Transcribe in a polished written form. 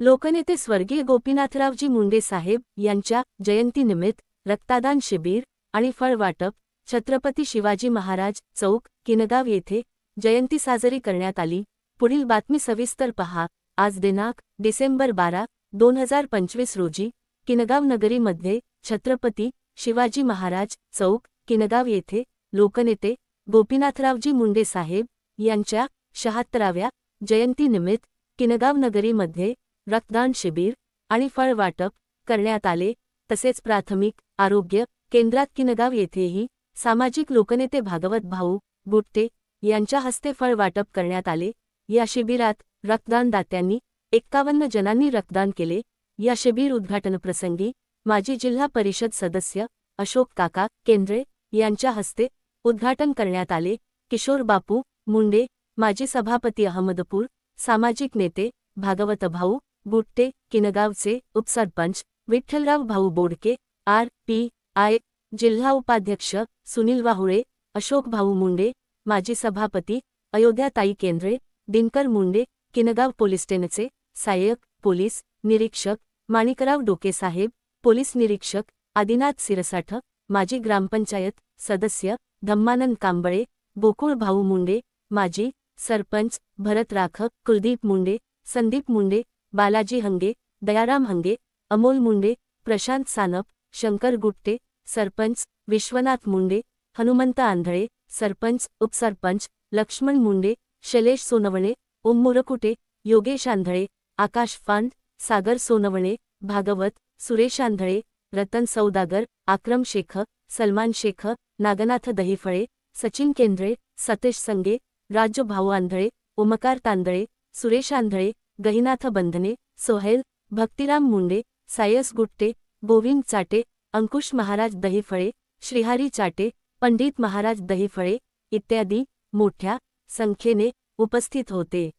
लोकनेते स्वर्गीय गोपीनाथरावजी मुंडे साहेब यांच्या जयंतीनिमित्त रक्तदान शिबिर आणि फळवाटप छत्रपती शिवाजी महाराज चौक किनगाव येथे जयंती साजरी करण्यात आली। पुढील बातमी सविस्तर पहा। आज दिनांक डिसेंबर 12, 2025 रोजी किनगाव नगरीमध्ये छत्रपती शिवाजी महाराज चौक किनगाव येथे लोकनेते गोपीनाथरावजी मुंडे साहेब यांच्या 76व्या जयंतीनिमित्त किनगाव नगरीमध्ये रक्तदान शिबिर आणि फळवाटप करण्यात आले। तसेच प्राथमिक आरोग्य केंद्रात किनगाव येथेही सामाजिक लोकनेते भागवत भाऊ बुट्टे यांच्या हस्ते फळवाटप करण्यात आले। या शिबिरात रक्तदानदात्यांनी 51 जणांनी रक्तदान केले। या शिबिर उद्घाटनप्रसंगी माजी जिल्हा परिषद सदस्य अशोक काका केंद्रे यांच्या हस्ते उद्घाटन करण्यात आले। किशोर बापू मुंडे माजी सभापती अहमदपूर सामाजिक नेते भागवत भाऊ बुट्टे किनगावचे उपसरपंच विठ्ठलराव भाऊ बोडके RPI जिल्हा उपाध्यक्ष सुनील वाहुळे अशोक भाऊ मुंडे माजी सभापती अयोध्याताई केंद्रे दिनकर मुंडे किनगाव पोलीस स्टेशनचे सहाय्यक पोलीस निरीक्षक माणिकराव डोकेसाहेब पोलीस निरीक्षक आदिनाथ सिरसाठ माजी ग्रामपंचायत सदस्य धम्मानंद कांबळे गोकुळ भाऊ मुंडे माजी सरपंच भरत राखक कुलदीप मुंडे संदीप मुंडे बालाजी हंगे दयाराम हंगे अमोल मुंडे प्रशांत सानप शंकर गुट्टे सरपंच विश्वनाथ मुंडे हनुमंत आंधळे सरपंच उपसरपंच लक्ष्मण मुंडे शैलेश सोनवणे ओम मुरकुटे योगेश आंधळे आकाश फांद सागर सोनवणे भागवत सुरेश आंधळे रतन सौदागर आक्रम शेख सलमान शेख नागनाथ दहिफळे सचिन केंद्रे सतेश संगे राजू भाऊ आंधळे ओमकार तांदळे सुरेश आंधळे गहिनाथ बंधने सोहेल भक्तिराम मुंडे सायस गुट्टे गोविंद चाटे अंकुश महाराज दहिफळे श्रीहरी चाटे पंडित महाराज दहिफळे इत्यादी मोठ्या संख्येने उपस्थित होते।